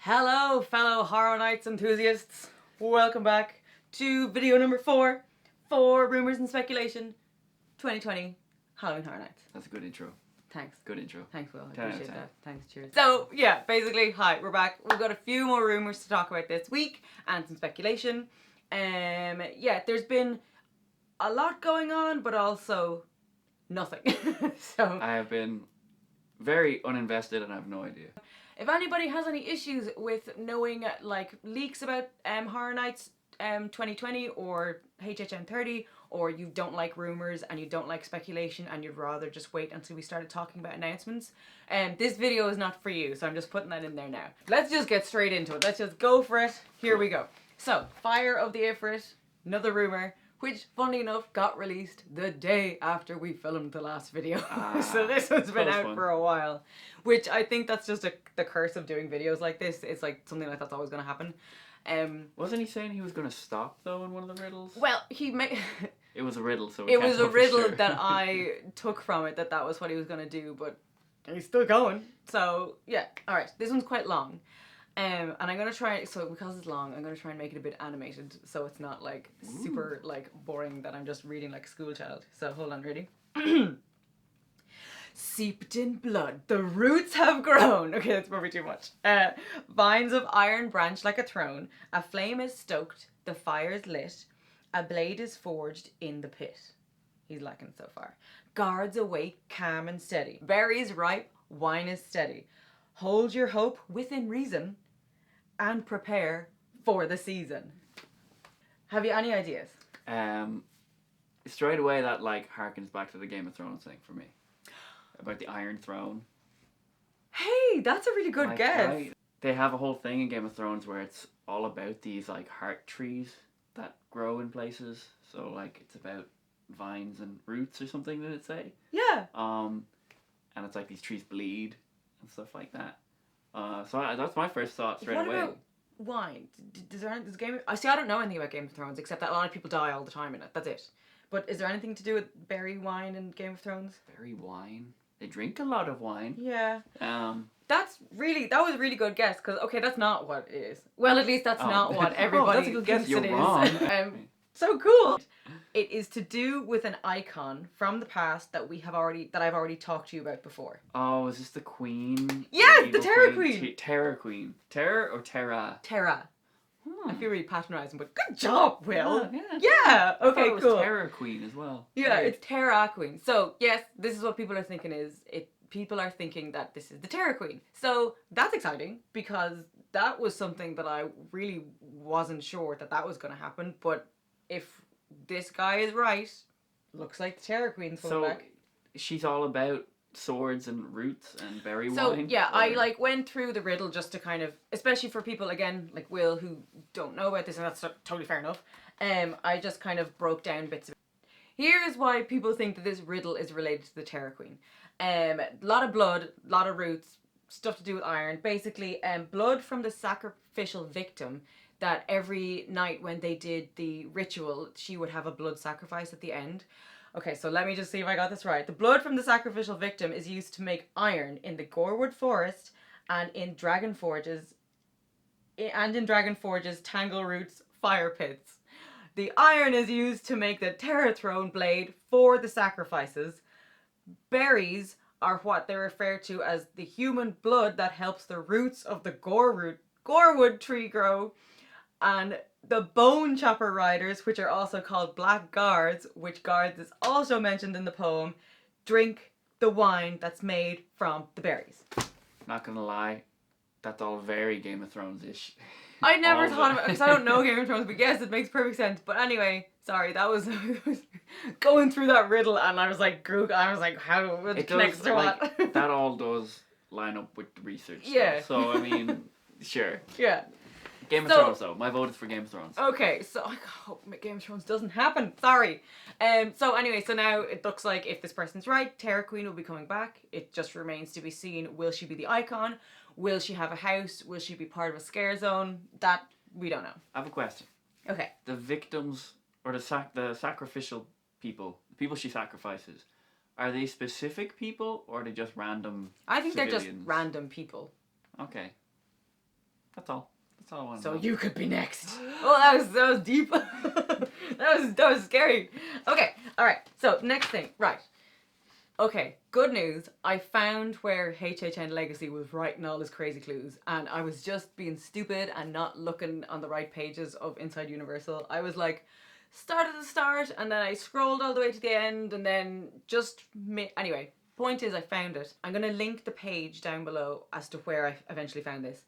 Hello, fellow Horror Nights enthusiasts. Welcome back to video number 4 for Rumors and Speculation 2020 Halloween Horror Nights. That's a good intro. Thanks. Good intro. Thanks, Will. I 10 out of appreciate 10. that. Thanks, cheers. So, yeah, basically, hi, we're back. We've got a few more rumors to talk about this week and some speculation. Yeah, there's been a lot going on, but also nothing. So I have been very uninvested and I have no idea. if anybody has any issues with knowing like leaks about Horror Nights 2020 or HHN30, or you don't like rumors and you don't like speculation and you'd rather just wait until we started talking about announcements, this video is not for you, so I'm just putting that in there now. Let's just get straight into it. Let's just go for it. Here we go. So, Fire of the Ifrit, another rumor, which, funnily enough, got released the day after we filmed the last video. So this has been out for a while. Which I think that's just the curse of doing videos like this. It's like something like that's always going to happen. Wasn't he saying he was going to stop, though, in one of the riddles? Well, he may... It was a riddle, so it was a riddle sure. that I took from it, that was what he was going to do, but he's still going. So, yeah. Alright, this one's quite long. And I'm going to try, so because it's long, I'm going to try and make it a bit animated, so it's not like super like boring that I'm just reading like a school child. So hold on, ready? Seeped in blood, the roots have grown. Okay, that's probably too much. Vines of iron branch like a throne. A flame is stoked, the fire's lit. A blade is forged in the pit. He's lacking so far. Guards awake, calm and steady. Berries ripe, wine is steady. Hold your hope within reason and prepare for the season. Have you any ideas? Straight away that like harkens back to the Game of Thrones thing for me. About the Iron Throne. Hey, that's a really good Like, guess. right? They have a whole thing in Game of Thrones where it's all about these like heart trees that grow in places. So like it's about vines and roots or something, did it say? Yeah. And it's like these trees bleed and stuff like that. That's my first thought straight away. What about wine? Does Game of... I don't know anything about Game of Thrones except that a lot of people die all the time in it. That's it. But is there anything to do with berry wine in Game of Thrones? Berry wine? They drink a lot of wine. Yeah. That was a really good guess, because, okay, that's not what it is. Well, at least that's not what everybody that's a good guess. thinks You're it wrong. is. So cool. It is to do with an icon from the past that I've already talked to you about before. Oh, is this the Queen? Yes, the Terror Queen. Terror Queen. Terror or Terra? Terra. I feel really patronising, but good job, Will. Yeah. Yeah. Okay, I thought it cool. was Terror Queen as well. Yeah, Weird. it's Terra Queen. So yes, this is what people are thinking people are thinking that this is the Terror Queen. So that's exciting, because that was something that I really wasn't sure that was going to happen. But if this guy is right, looks like the Terror Queen's coming back. She's all about swords and roots and berry wine. So yeah, I like went through the riddle just to kind of, especially for people again like Will who don't know about this, and that's totally fair enough. I just kind of broke down bits of it. Here's why people think that this riddle is related to the Terror Queen. A lot of blood, a lot of roots, stuff to do with iron. Basically, blood from the sacrificial victim, that every night when they did the ritual, she would have a blood sacrifice at the end. Okay, so let me just see if I got this right. The blood from the sacrificial victim is used to make iron in the Gorewood Forest and in Dragon Forge's Tangleroots fire pits. The iron is used to make the Terror Throne blade for the sacrifices. Berries are what they refer to as the human blood that helps the roots of the Gorewood tree grow. And the Bone Chopper Riders, which are also called Black Guards, which guards is also mentioned in the poem, drink the wine that's made from the berries. Not gonna lie, that's all very Game of Thrones-ish. I never thought about it, because I don't know Game of Thrones, but yes, it makes perfect sense. But anyway, sorry, that was going through that riddle, and I was like, how it connects to what? That all does line up with the research. Yeah. Stuff. So I mean, sure. Yeah. Game of Thrones, though. My vote is for Game of Thrones. Okay, so I hope Game of Thrones doesn't happen. Sorry. So anyway, so now it looks like if this person's right, Terror Queen will be coming back. It just remains to be seen. Will she be the icon? Will she have a house? Will she be part of a scare zone? That we don't know. I have a question. Okay. The victims, or the sacrificial people, the people she sacrifices, are they specific people or are they just random I think civilians? they're just random people. Okay. That's all. That's all I want to So know. you could be next. Oh, that was deep. that was scary. Okay, all right. So next thing, right? Okay, good news. I found where HHN Legacy was writing all his crazy clues, and I was just being stupid and not looking on the right pages of Inside Universal. I was like, start at the start, and then I scrolled all the way to the end, and then anyway. Point is, I found it. I'm gonna link the page down below as to where I eventually found this.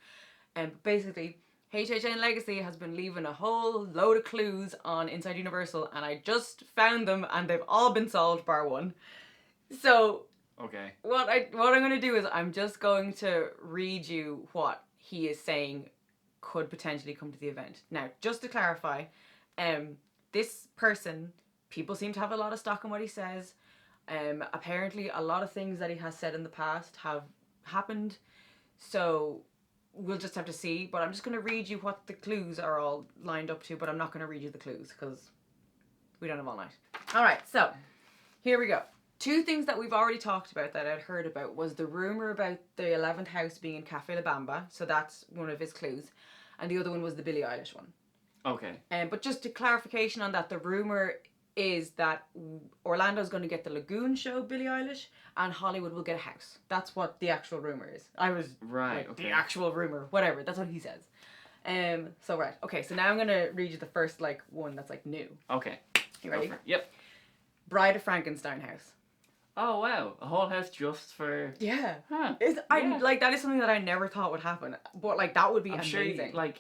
And basically, HHN Legacy has been leaving a whole load of clues on Inside Universal, and I just found them, and they've all been solved bar one. So Okay. what I'm gonna do is I'm just going to read you what he is saying could potentially come to the event. Now, just to clarify, this person, people seem to have a lot of stock in what he says. Apparently, a lot of things that he has said in the past have happened, so we'll just have to see. But I'm just going to read you what the clues are all lined up to, but I'm not going to read you the clues because we don't have all night. All right, so here we go. Two things that we've already talked about that I'd heard about was the rumor about the 11th house being in Cafe La Bamba, so that's one of his clues, and the other one was the Billie Eilish one. Okay. But just a clarification on that, the rumor is that Orlando's going to get the Lagoon show, Billie Eilish, and Hollywood will get a house. That's what the actual rumor is. I was Right. like, Okay. the actual rumor, whatever. That's what he says. So right, okay. So now I'm gonna read you the first one that's new. Okay. You ready? Go for it. Yep. Bride of Frankenstein House. Oh wow, a whole house just for. Yeah. Huh. I that is something that I never thought would happen, but that would be I'm amazing. sure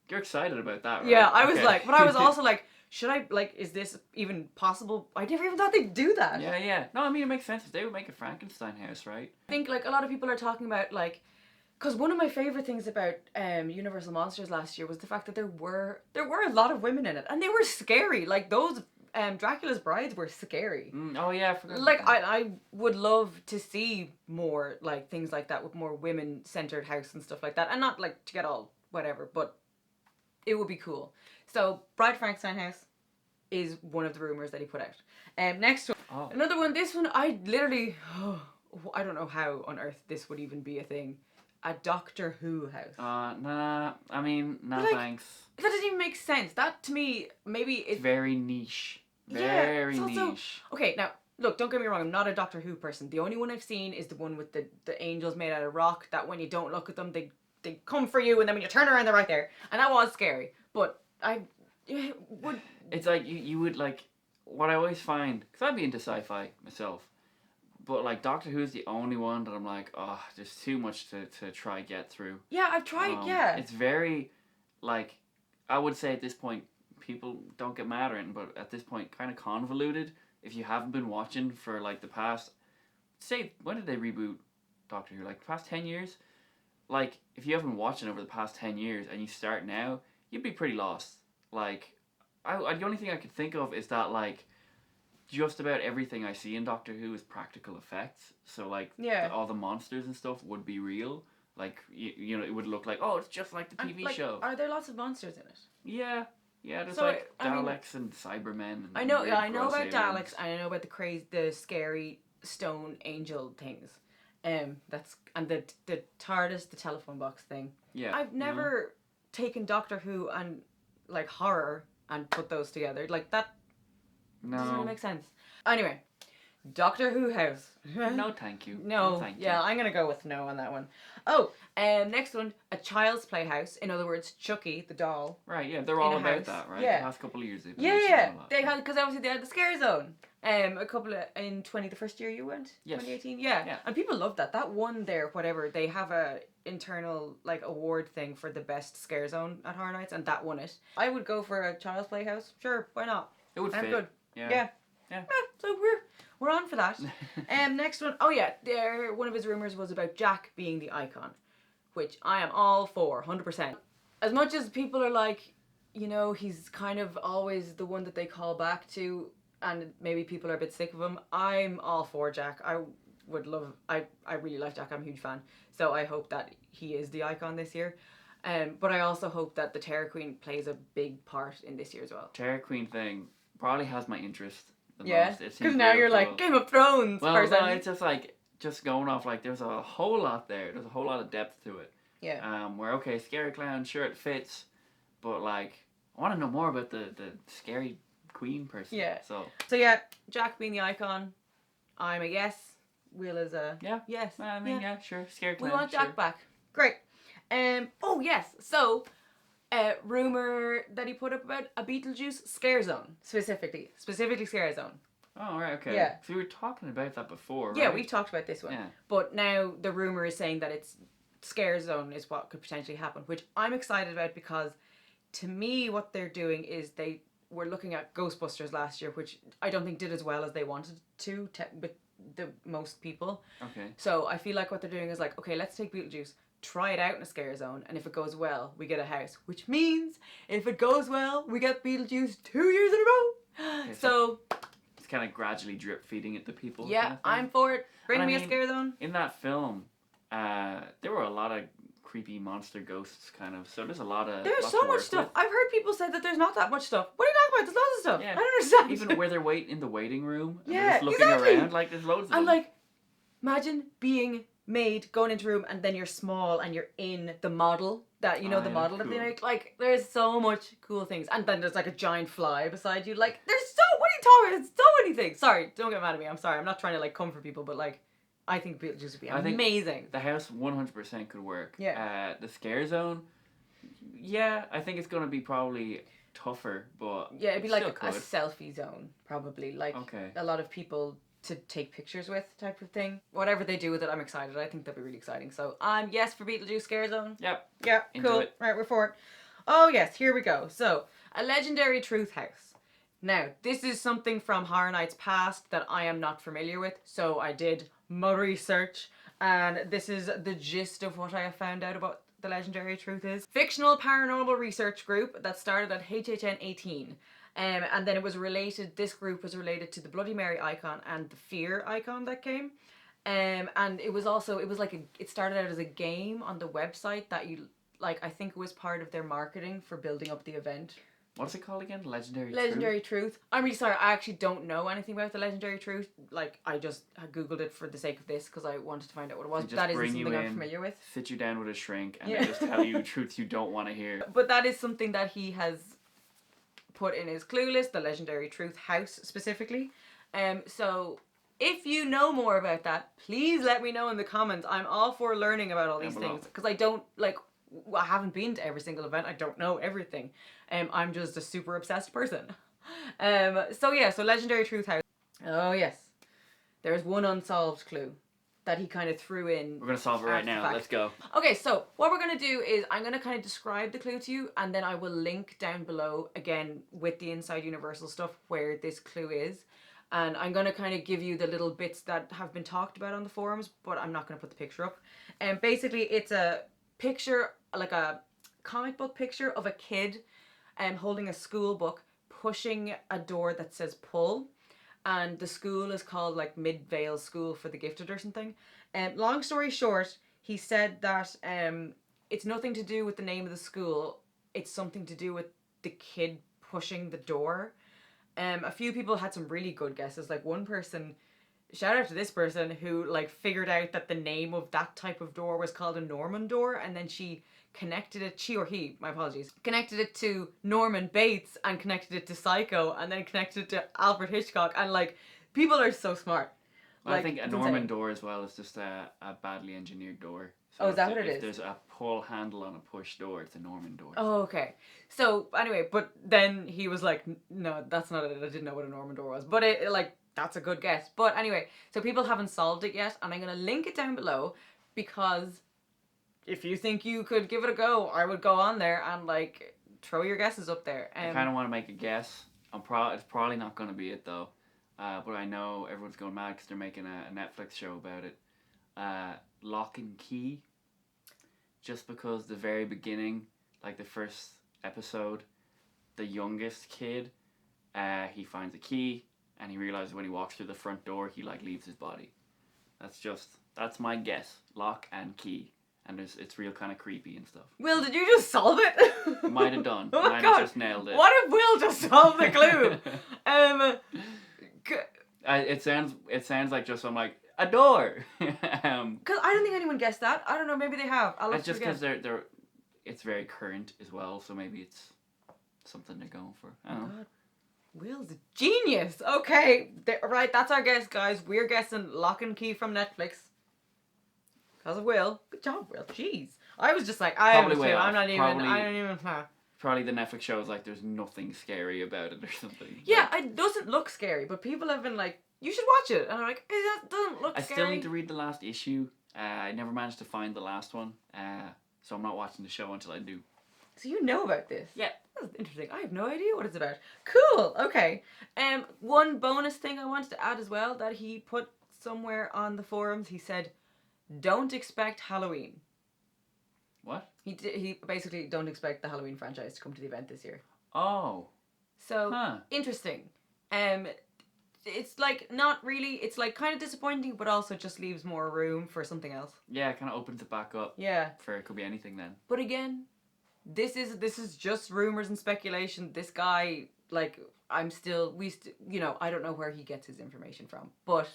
you're excited about that, right? Yeah, I was Okay. but I was also should I is this even possible? I never even thought they'd do that. Yeah. No, I mean it makes sense. They would make a Frankenstein house, right? I think a lot of people are talking about because one of my favorite things about Universal Monsters last year was the fact that there were a lot of women in it, and they were scary. Those Dracula's brides were scary. Oh yeah, I forgot. I would love to see more things like that with more women centered house and stuff like that, and not to get all whatever, but it would be cool. So Bride Frankenstein House is one of the rumors that he put out. Next one, another one. This one I literally I don't know how on earth this would even be a thing. A Doctor Who house. Nah. I mean, no thanks. That doesn't even make sense. That to me maybe it's very niche. Very also, niche. Okay, now look, don't get me wrong, I'm not a Doctor Who person. The only one I've seen is the one with the angels made out of rock, that when you don't look at them, they come for you, and then when you turn around, they're right there. And that was scary. But I would... It's you would what I always find, because I'd be into sci-fi myself, but Doctor Who's the only one that I'm there's too much to try get through. Yeah, I've tried, yeah. It's very, I would say at this point, people don't get mad at it, but at this point, kind of convoluted. If you haven't been watching for the past, say, when did they reboot Doctor Who? The past 10 years? If you haven't been watching over the past 10 years and you start now, you'd be pretty lost. The only thing I could think of is that just about everything I see in Doctor Who is practical effects. So all the monsters and stuff would be real. It would look it's just like the TV show. Are there lots of monsters in it? Yeah, there's Daleks and Cybermen. And I know about Daleks, and I know about the scary stone angel things. That's and the TARDIS, the telephone box thing. Yeah. I've never taken Doctor Who and horror and put those together. That doesn't really make sense. Anyway, Doctor Who house. No, thank you. No, thank you. Yeah, I'm gonna go with no on that one. Oh, next one, a child's playhouse. In other words, Chucky the doll. Right. Yeah, they're all about that, right? Yeah. The past couple of years. They had because obviously they had the Scare Zone. The first year you went. Yes. 2018. Yeah. And people loved that. That won their whatever. They have a internal award thing for the best Scare Zone at Horror Nights, and that won it. I would go for a child's playhouse. Sure, why not? It would fit. Good. Yeah. So we're on for that. Next one. Oh yeah, one of his rumors was about Jack being the icon, which I am all for, 100%. As much as people are he's kind of always the one that they call back to, and maybe people are a bit sick of him. I'm all for Jack. I really like Jack. I'm a huge fan. So I hope that he is the icon this year. But I also hope that the Terror Queen plays a big part in this year as well. Terror Queen thing probably has my interest the most. Because now you're cool. Game of Thrones person. No, it's just just going off there's a whole lot there. There's a whole lot of depth to it. Yeah. Where okay, scary clown, sure it fits, but like I want to know more about the scary queen person. Yeah. So yeah, Jack being the icon, I'm a yes. Will is a yes. I mean, yeah, sure, scary We clown. want Jack back. Great. Oh yes. So, rumor that he put up about a Beetlejuice scare zone specifically scare zone. Oh right, okay. Yeah. So we were talking about that before, right? Yeah, we've talked about this one. Yeah. But now the rumor is saying that it's scare zone is what could potentially happen, which I'm excited about because to me what they're doing is they were looking at Ghostbusters last year, which I don't think did as well as they wanted to with the most people. Okay. So I feel like what they're doing is like, okay, let's take Beetlejuice, try it out in a scare zone, and if it goes well, we get a house. Which means if it goes well, we get Beetlejuice 2 years in a row. Okay, so it's kind of gradually drip feeding it to people. yeah, kind of thing. I'm for it. Bring And me I a mean, scare zone. In that film, there were a lot of creepy monster ghosts, kind of. So there's a lot of. There's lot so to much work stuff. with. I've heard people say that there's not that much stuff. What are you talking about? There's lots of stuff. Yeah. I don't understand. Even where they're in the waiting room, and they're Yeah, just looking exactly. around, like there's loads of And them. like, imagine being made, going into a room, and then you're small and you're in the model that the yeah, model that they cool. make. Like, there's so much cool things, and then there's like a giant fly beside you. Like, there's so what are you talking about? There's so many things. Sorry, don't get mad at me. I'm sorry. I'm not trying to like comfort people, but like, I think Beetlejuice would be amazing. The house 100% could work. Yeah. The scare zone, yeah, I think it's gonna be probably tougher, but Yeah, it'd be it like still a could. selfie zone, probably. Like Okay. a lot of people to take pictures with type of thing. Whatever they do with it, I'm excited. I think that'd be really exciting. So I'm yes for Beetlejuice Scare Zone. Yep. Yeah, Into cool. it. Right, we're for it. Oh yes, here we go. So a legendary Truth House. Now, this is something from Horror Nights past that I am not familiar with, so I did my research, and this is the gist of what I have found out about the legendary Truth is. Fictional paranormal research group that started at HHN18. And then it was related, this group was related to the Bloody Mary icon and the Fear icon that came. And it was it started out as a game on the website that I think it was part of their marketing for building up the event. What's it called again? Legendary Truth. I'm really sorry, I actually don't know anything about the Legendary Truth. Like, I just Googled it for the sake of this because I wanted to find out what it was. That isn't something I'm familiar with. Sit you down with a shrink and they just tell you truths you don't want to hear. But that is something that he has put in his clue list, the Legendary Truth House specifically. So if you know more about that, please let me know in the comments. I'm all for learning about all these things because I haven't been to every single event. I don't know everything. I'm just a super obsessed person. So Legendary Truth House. Oh yes, there's one unsolved clue that he kind of threw in. We're gonna solve it right now. Let's go. Okay, so what we're gonna do is I'm gonna kind of describe the clue to you, and then I will link down below again with the Inside Universal stuff where this clue is, and I'm gonna kind of give you the little bits that have been talked about on the forums, but I'm not gonna put the picture up. And basically, it's a picture, like a comic book picture of a kid, holding a school book, pushing a door that says pull. And the school is called like Midvale School for the Gifted or something. Long story short, he said that it's nothing to do with the name of the school. It's something to do with the kid pushing the door. A few people had some really good guesses. Like one person, shout out to this person who like figured out that the name of that type of door was called a Norman door, and then she or he, my apologies, connected it to Norman Bates and connected it to Psycho and then connected it to Alfred Hitchcock, and like people are so smart. Well, I think a Norman door as well is just a badly engineered door. So is that what it is? If there's a pull handle on a push door, it's a Norman door. Oh, okay. So anyway, but then he was like, no, that's not it. I didn't know what a Norman door was. But that's a good guess. But anyway, so people haven't solved it yet, and I'm going to link it down below because if you think you could give it a go, I would go on there and like throw your guesses up there. I kind of want to make a guess. It's probably not going to be it though. But I know everyone's going mad because they're making a Netflix show about it. Lock and Key. Just because the very beginning, like the first episode, the youngest kid, he finds a key and he realizes when he walks through the front door, he like leaves his body. That's my guess. Lock and Key. And it's real kind of creepy and stuff. Will, did you just solve it? Might have done. Oh Might God. have just nailed it. What if Will just solved the clue? It sounds like just I'm like a door. Because I don't think anyone guessed that. I don't know. Maybe they have. I'll It's look just again. because they're it's very current as well, so maybe it's something they're going for. I don't know. God. Will's a genius. Okay, right. That's our guess, guys. We're guessing Lock and Key from Netflix. Because of Will. Good job, Will. Jeez. I was just like, I Probably have way two. off. I'm not even. Probably- I don't even. Probably the Netflix show is like there's nothing scary about it or something. Yeah, Like, it doesn't look scary, but people have been like, you should watch it. And I'm like, that doesn't look I scary. still need to read the last issue. I never managed to find the last one, so I'm not watching the show until I do. So you know about this? Yeah. That's interesting. I have no idea what it's about. Cool. Okay. One bonus thing I wanted to add as well that he put somewhere on the forums. He said, "Don't expect Halloween." What? He basically don't expect the Halloween franchise to come to the event this year. Oh. So Huh. interesting. It's like not really. It's like kind of disappointing, but also just leaves more room for something else. Yeah, it kind of opens it back up. Yeah. For it could be anything then. But again, this is just rumors and speculation. This guy, like, I don't know where he gets his information from. But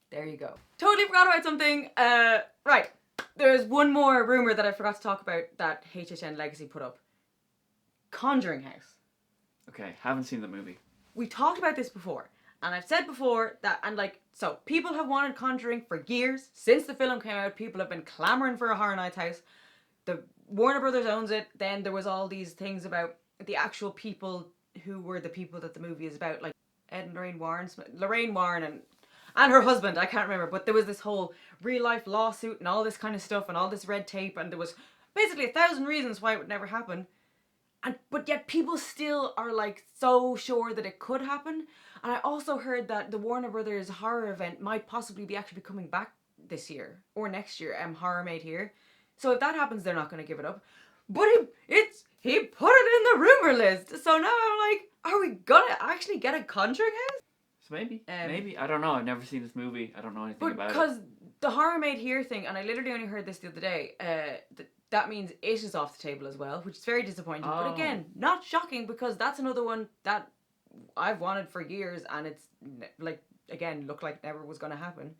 there you go. Totally forgot about something. Right. There's one more rumor that I forgot to talk about that HHN Legacy put up. Conjuring House. Okay, haven't seen the movie. We talked about this before. And I've said before that, so people have wanted Conjuring for years. Since the film came out, people have been clamoring for a Horror Nights house. The Warner Brothers owns it. Then there was all these things about the actual people who were the people that the movie is about, like Ed and Lorraine Warren and her husband, I can't remember, but there was this whole real life lawsuit and all this kind of stuff and all this red tape, and there was basically 1,000 reasons why it would never happen. But yet people still are like so sure that it could happen. And I also heard that the Warner Brothers horror event might possibly be actually coming back this year or next year. Horror Made Here. So if that happens, they're not going to give it up. But he put it in the rumor list. So now I'm like, are we gonna actually get a Conjuring house? So maybe. I don't know. I've never seen this movie. I don't know anything about it. Because the Horror Made Here thing, and I literally only heard this the other day, that means It is off the table as well, which is very disappointing. Oh. But again, not shocking because that's another one that I've wanted for years, and it's like, again, looked like never was going to happen.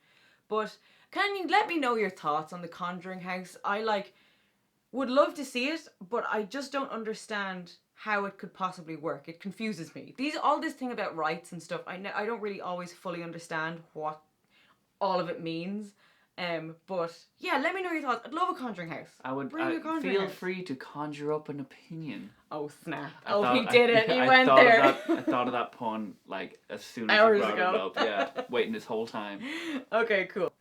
But can you let me know your thoughts on the Conjuring house? I would love to see it, but I just don't understand how it could possibly work. It confuses me. All this thing about rights and stuff, I don't really always fully understand what all of it means. But yeah, let me know your thoughts. I'd love a Conjuring house. Feel free to conjure up an opinion. Oh snap! I He went thought there. I thought of that pun like as soon as Hours you brought ago. it up. Yeah, waiting this whole time. Okay, cool.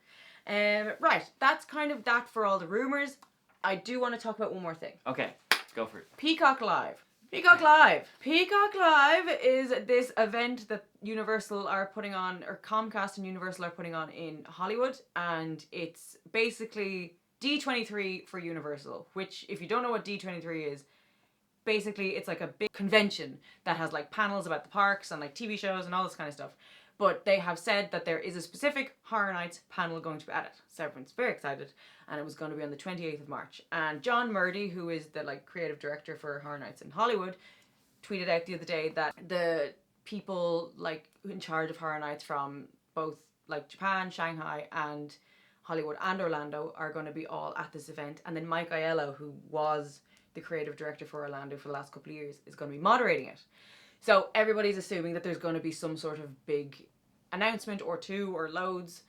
Right, that's kind of that for all the rumors. I do want to talk about one more thing. Okay, go for it. Peacock Live. Peacock Live. Peacock Live is this event that Universal are putting on, or Comcast and Universal are putting on in Hollywood, and it's basically D23 for Universal, which, if you don't know what D23 is, basically it's like a big convention that has like panels about the parks and like TV shows and all this kind of stuff. But they have said that there is a specific Horror Nights panel going to be at it. So everyone's very excited. And it was going to be on the 28th of March. And John Murdy, who is the creative director for Horror Nights in Hollywood, tweeted out the other day that the people in charge of Horror Nights from both Japan, Shanghai, and Hollywood and Orlando are going to be all at this event. And then Mike Aiello, who was the creative director for Orlando for the last couple of years, is going to be moderating it. So everybody's assuming that there's going to be some sort of big announcement or two or loads.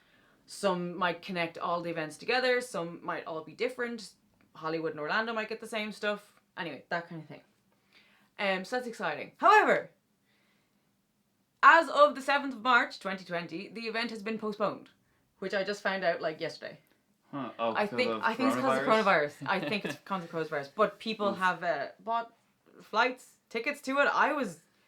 Some might connect all the events together. Some might all be different. Hollywood and Orlando might get the same stuff. Anyway, that kind of thing. So that's exciting. However, as of the 7th of March 2020, the event has been postponed, which I just found out yesterday. Huh. Oh, I think it's because of coronavirus. I think it's because of coronavirus. But people have bought flights, tickets to it.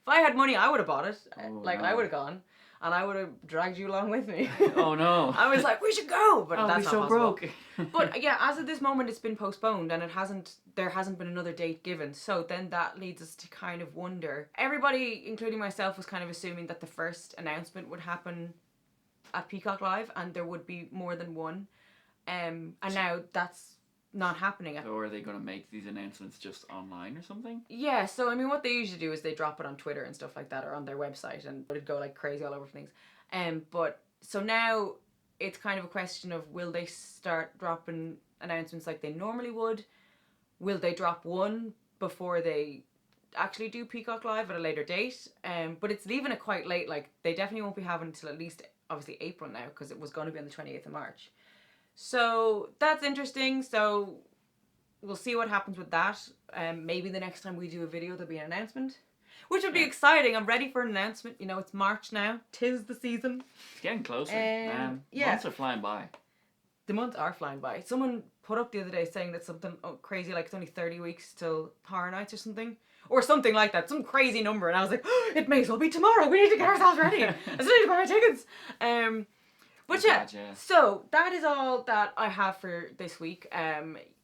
If I had money, I would have bought it. No. I would have gone. And I would have dragged you along with me. Oh no. I was like, we should go, but that's be not so possible. broke. But yeah, as of this moment, it's been postponed, and there hasn't been another date given. So then that leads us to kind of wonder. Everybody, including myself, was kind of assuming that the first announcement would happen at Peacock Live, and there would be more than one. And now that's not happening. Or are they going to make these announcements just online or something? Yeah, so I mean, what they usually do is they drop it on Twitter and stuff like that, or on their website, and it'd go crazy all over things. But so now it's kind of a question of, will they start dropping announcements like they normally would? Will they drop one before they actually do Peacock Live at a later date? But it's leaving it quite late. Like, they definitely won't be having until at least, obviously, April now, because it was going to be on the 28th of March. So that's interesting. So we'll see what happens with that. Maybe the next time we do a video, there'll be an announcement, which would be exciting. I'm ready for an announcement. You know, it's March now. 'Tis the season. It's getting closer. Yeah. Months are flying by. The months are flying by. Someone put up the other day saying that something crazy, like it's only 30 weeks till Horror Nights or something. Or something like that. Some crazy number. And I was like, oh, it may as well be tomorrow. We need to get ourselves ready. I still need to buy my tickets. But yeah, so that is all that I have for this week.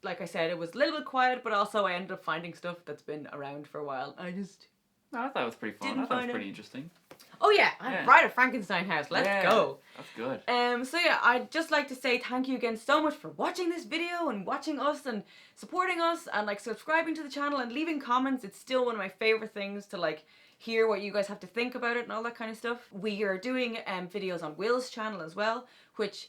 Like I said, it was a little bit quiet, but also I ended up finding stuff that's been around for a while. I thought it was pretty fun. I thought it was pretty interesting. Oh yeah, I'm right at Frankenstein House. Let's go. That's good. So yeah, I'd just like to say thank you again so much for watching this video and watching us and supporting us and like subscribing to the channel and leaving comments. It's still one of my favorite things to like hear what you guys have to think about it and all that kind of stuff. We are doing videos on Will's channel as well, which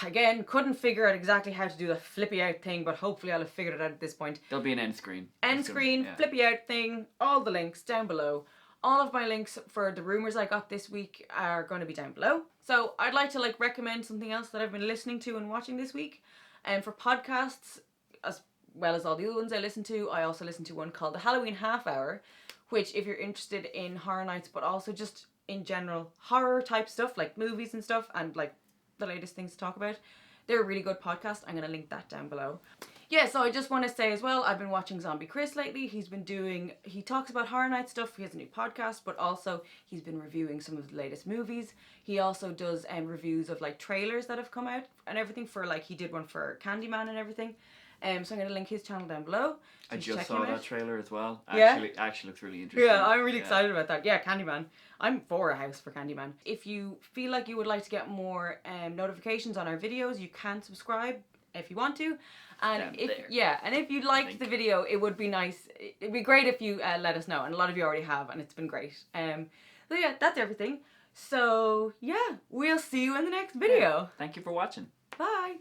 again couldn't figure out exactly how to do the flippy out thing, but hopefully I'll have figured it out at this point. There'll be an end screen. Flippy out thing, all the links down below. All of my links for the rumors I got this week are going to be down below. So I'd like to like recommend something else that I've been listening to and watching this week. And for podcasts, as well as all the other ones I listen to, I also listen to one called The Halloween Half Hour, which if you're interested in horror nights, but also just in general horror type stuff like movies and stuff and like the latest things to talk about, they're a really good podcast. I'm going to link that down below. Yeah, so I just want to say as well, I've been watching Zombie Chris lately. He talks about Horror Night stuff. He has a new podcast, but also he's been reviewing some of the latest movies. He also does reviews of like trailers that have come out and everything for like, he did one for Candyman and everything. So I'm going to link his channel down below. I just saw that trailer as well. Actually looks really interesting. Yeah, I'm really excited about that. Yeah, Candyman. I'm for a house for Candyman. If you feel like you would like to get more notifications on our videos, you can subscribe if you want to. And if you liked the video, it would be nice. It'd be great if you let us know. And a lot of you already have, and it's been great. So yeah, that's everything. So yeah, we'll see you in the next video. Thank you for watching. Bye.